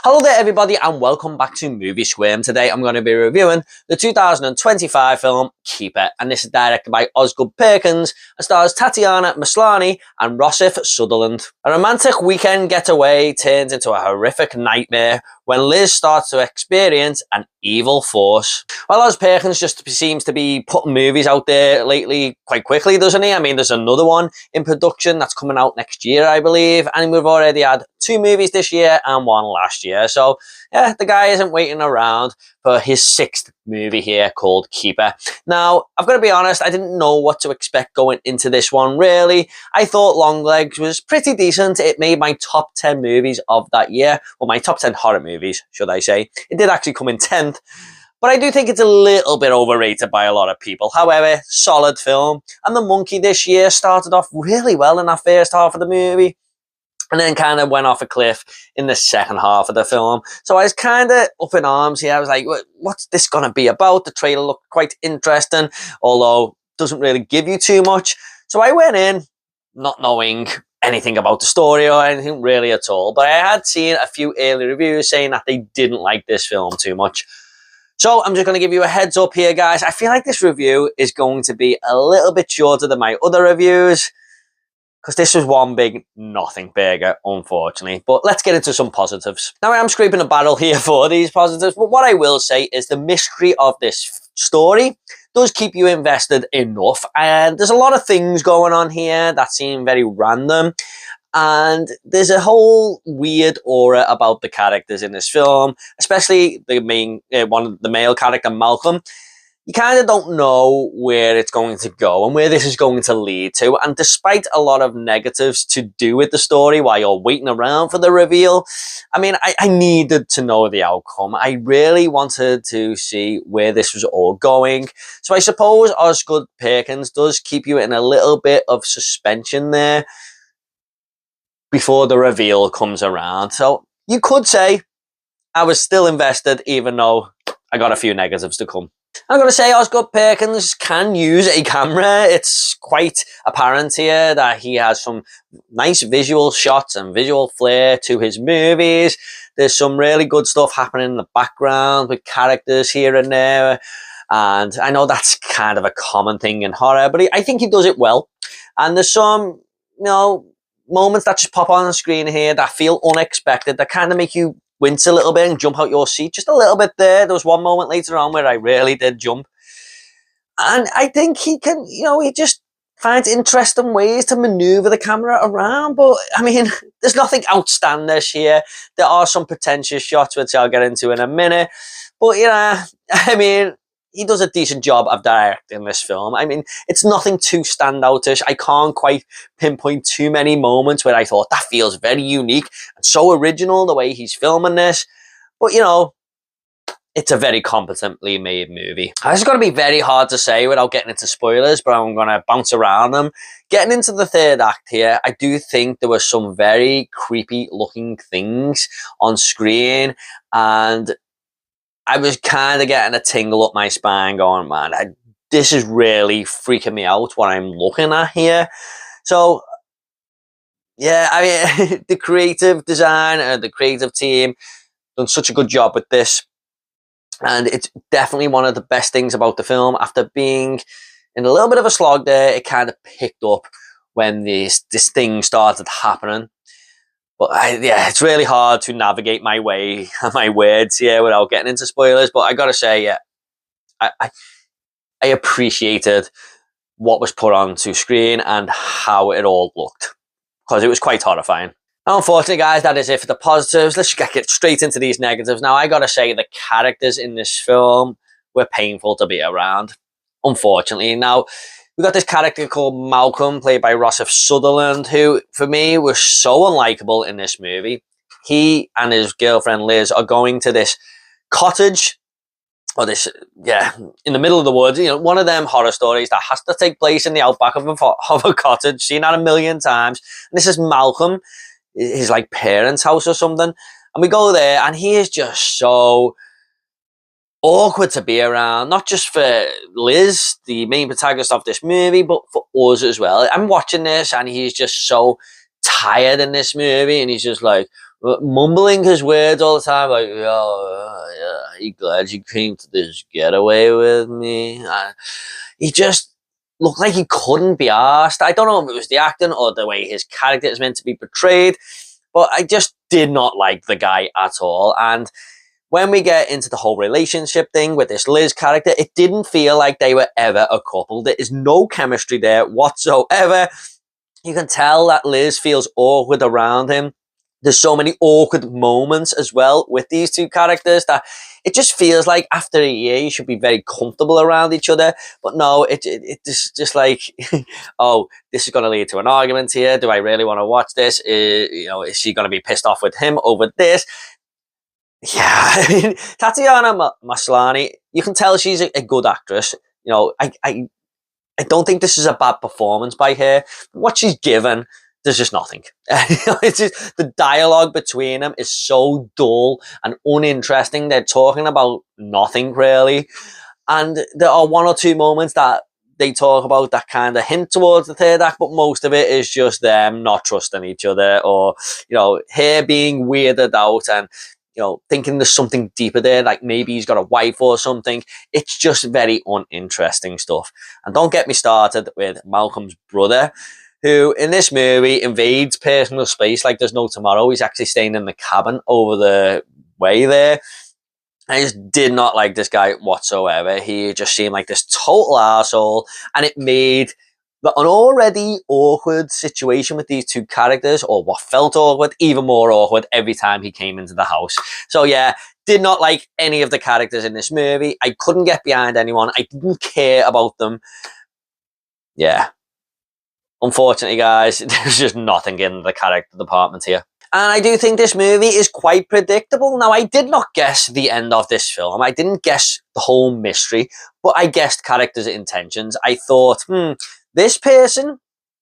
Hello there everybody and welcome back to Movie Squirm. Today I'm going to be reviewing the 2025 film Keeper, and this is directed by Osgood Perkins and stars Tatiana Maslany and Rossif Sutherland. A romantic weekend getaway turns into a horrific nightmare when Liz starts to experience an evil force. Well, Os Perkins just seems to be putting movies out there lately quite quickly, doesn't he? I mean, there's another one in production that's coming out next year, I believe, and we've already had 2 movies this year and 1 last year. So, yeah, the guy isn't waiting around for his 6th movie here called Keeper. Now, I've got to be honest, I didn't know what to expect going into this one, really. I thought Longlegs was pretty decent. It made my top 10 movies of that year. Well, my top 10 horror movies, should I say. It did actually come in 10th. But I do think it's a little bit overrated by a lot of people. However, solid film. And the monkey this year started off really well in that first half of the movie, and then kind of went off a cliff in the second half of the film. So I was kind of up in arms here. I was like, what's this going to be about? The trailer looked quite interesting, although doesn't really give you too much. So I went in not knowing anything about the story or anything really at all. But I had seen a few early reviews saying that they didn't like this film too much. So I'm just going to give you a heads up here, guys. I feel like this review is going to be a little bit shorter than my other reviews, because this was one big nothing burger, unfortunately. But let's get into some positives. Now, I am scraping a barrel here for these positives, but what I will say is the mystery of this story does keep you invested enough. And there's a lot of things going on here that seem very random. And there's a whole weird aura about the characters in this film, especially the main the male character, Malcolm. You kind of don't know where it's going to go and where this is going to lead to. And despite a lot of negatives to do with the story while you're waiting around for the reveal, I mean, I needed to know the outcome. I really wanted to see where this was all going. So I suppose Osgood Perkins does keep you in a little bit of suspension there before the reveal comes around. So you could say I was still invested, even though I got a few negatives to come. I'm going to say Osgood Perkins can use a camera. It's quite apparent here that he has some nice visual shots and visual flair to his movies. There's some really good stuff happening in the background with characters here and there. And I know that's kind of a common thing in horror, but I think he does it well. And there's some, moments that just pop on the screen here that feel unexpected, that kind of make you wince a little bit and jump out your seat just a little bit there. There was one moment later on where I really did jump. And I think he can, he just finds interesting ways to maneuver the camera around. But, I mean, there's nothing outlandish here. There are some pretentious shots, which I'll get into in a minute. But, I mean, he does a decent job of directing this film. I mean, it's nothing too standoutish. I can't quite pinpoint too many moments where I thought that feels very unique and so original the way he's filming this. But, it's a very competently made movie. This is going to be very hard to say without getting into spoilers, but I'm going to bounce around them. Getting into the third act here, I do think there were some very creepy looking things on screen, and I was kind of getting a tingle up my spine going, man, this is really freaking me out what I'm looking at here. So, yeah, I mean, the creative design and the creative team done such a good job with this. And it's definitely one of the best things about the film. After being in a little bit of a slog there, it kind of picked up when this thing started happening. But yeah, it's really hard to navigate my way, my words here without getting into spoilers. But I gotta say, yeah, I appreciated what was put onto screen and how it all looked, because it was quite horrifying. Now, unfortunately, guys, that is it for the positives. Let's get straight into these negatives. Now, I gotta say, the characters in this film were painful to be around, unfortunately. Now, we got this character called Malcolm, played by Rossif Sutherland, who, for me, was so unlikable in this movie. He and his girlfriend, Liz, are going to this cottage, or this, in the middle of the woods, one of them horror stories that has to take place in the outback of a cottage, seen that a million times. And this is Malcolm, his, parents' house or something. And we go there, and he is just so awkward to be around, not just for Liz, the main protagonist of this movie, but for us as well. I'm watching this and he's just so tired in this movie, and he's just like, mumbling his words all the time, like, yeah, you glad you came to this getaway with me? He just looked like he couldn't be asked. I don't know if it was the acting or the way his character is meant to be portrayed, but I just did not like the guy at all. And when we get into the whole relationship thing with this Liz character, it didn't feel like they were ever a couple. There is no chemistry there whatsoever. You can tell that Liz feels awkward around him. There's so many awkward moments as well with these two characters that it just feels like after a year you should be very comfortable around each other. But no, it's just like, oh, this is going to lead to an argument here. Do I really want to watch this? Is she going to be pissed off with him over this? Yeah, I mean, Tatiana Maslany, you can tell she's a good actress. I don't think this is a bad performance by her. What she's given, there's just nothing. It's just, the dialogue between them is so dull and uninteresting. They're talking about nothing really. And there are one or two moments that they talk about that kind of hint towards the third act, but most of it is just them not trusting each other, or, her being weirded out and, thinking there's something deeper there, like maybe he's got a wife or something. It's just very uninteresting stuff. And don't get me started with Malcolm's brother, who in this movie invades personal space like there's no tomorrow. He's actually staying in the cabin over the way there. I just did not like this guy whatsoever. He just seemed like this total arsehole, and it made an already awkward situation with these two characters, or what felt awkward, even more awkward every time he came into the house. So yeah, did not like any of the characters in this movie. I couldn't get behind anyone. I didn't care about them. Yeah. Unfortunately, guys, there's just nothing in the character department here. And I do think this movie is quite predictable. Now, I did not guess the end of this film. I didn't guess the whole mystery, but I guessed characters' intentions. I thought, this person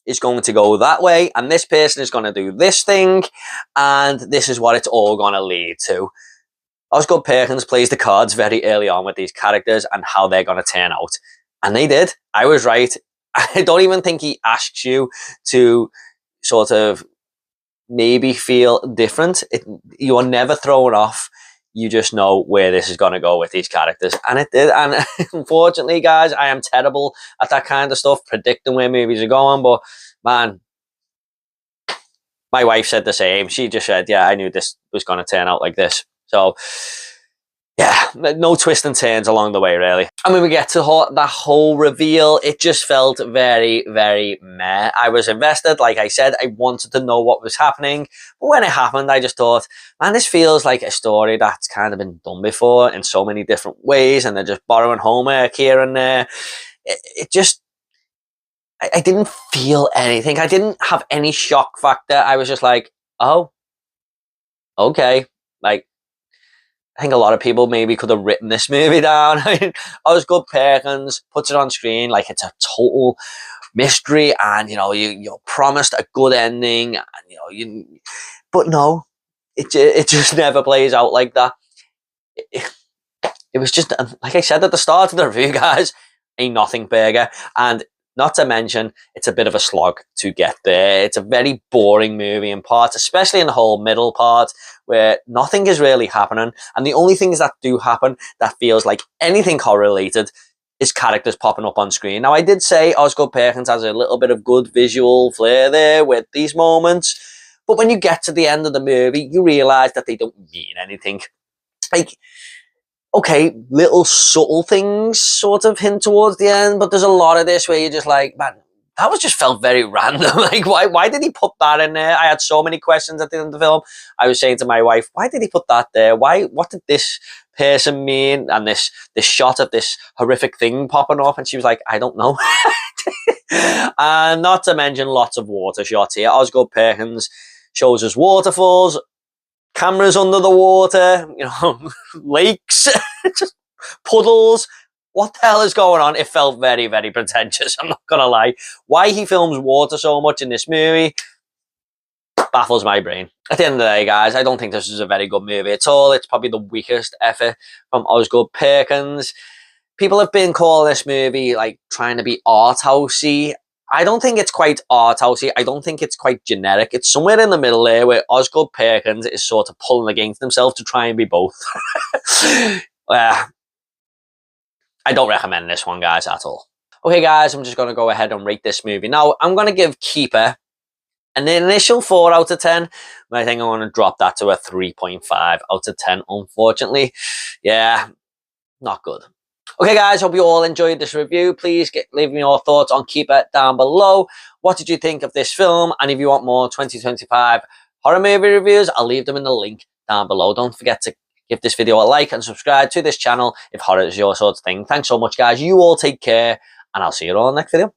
is going to go that way, and this person is going to do this thing, and this is what it's all going to lead to. Osgood Perkins plays the cards very early on with these characters and how they're going to turn out. And they did. I was right. I don't even think he asks you to sort of maybe feel different. You are never thrown off. You just know where this is going to go with these characters. And it did. And unfortunately, guys, I am terrible at that kind of stuff, predicting where movies are going. But, man, my wife said the same. She just said, yeah, I knew this was going to turn out like this. So, yeah, no twists and turns along the way, really. And when we get to that whole reveal, it just felt very, very meh. I was invested. Like I said, I wanted to know what was happening. But when it happened, I just thought, man, this feels like a story that's kind of been done before in so many different ways, and they're just borrowing homework here and there. It just... I didn't feel anything. I didn't have any shock factor. I was just like, oh, okay. Like, I think a lot of people maybe could have written this movie down. I mean, Osgood Perkins puts it on screen like it's a total mystery, and you're promised a good ending, and but no, it just never plays out like that. It was just, like I said at the start of the review, guys, a nothing burger. And not to mention, it's a bit of a slog to get there. It's a very boring movie in parts, especially in the whole middle part, where nothing is really happening. And the only things that do happen that feels like anything correlated is characters popping up on screen. Now, I did say Osgood Perkins has a little bit of good visual flair there with these moments. But when you get to the end of the movie, you realise that they don't mean anything. Like, okay, little subtle things sort of hint towards the end, but there's a lot of this where you're just like, man, that was just felt very random. Like, why did he put that in there? I had so many questions at the end of the film. I was saying to my wife, why did he put that there? What did this person mean? And this shot of this horrific thing popping off, and she was like, I don't know. And not to mention lots of water shots here. Osgood Perkins shows us waterfalls, cameras under the water, lakes, just puddles. What the hell is going on? It felt very, very pretentious, I'm not gonna lie. Why he films water so much in this movie baffles my brain. At the end of the day, guys, I don't think this is a very good movie at all. It's probably the weakest effort from Osgood Perkins. People have been calling this movie like trying to be art housey. I don't think it's quite art housey. I don't think it's quite generic. It's somewhere in the middle there where Osgood Perkins is sort of pulling against himself to try and be both. I don't recommend this one, guys, at all. Okay, guys, I'm just going to go ahead and rate this movie. Now, I'm going to give Keeper an initial 4 out of 10, but I think I'm going to drop that to a 3.5 out of 10, unfortunately. Yeah, not good. Okay, guys, hope you all enjoyed this review. Please leave me your thoughts on Keeper down below. What did you think of this film? And if you want more 2025 horror movie reviews, I'll leave them in the link down below. Don't forget to give this video a like and subscribe to this channel if horror is your sort of thing. Thanks so much, guys. You all take care, and I'll see you all in the next video.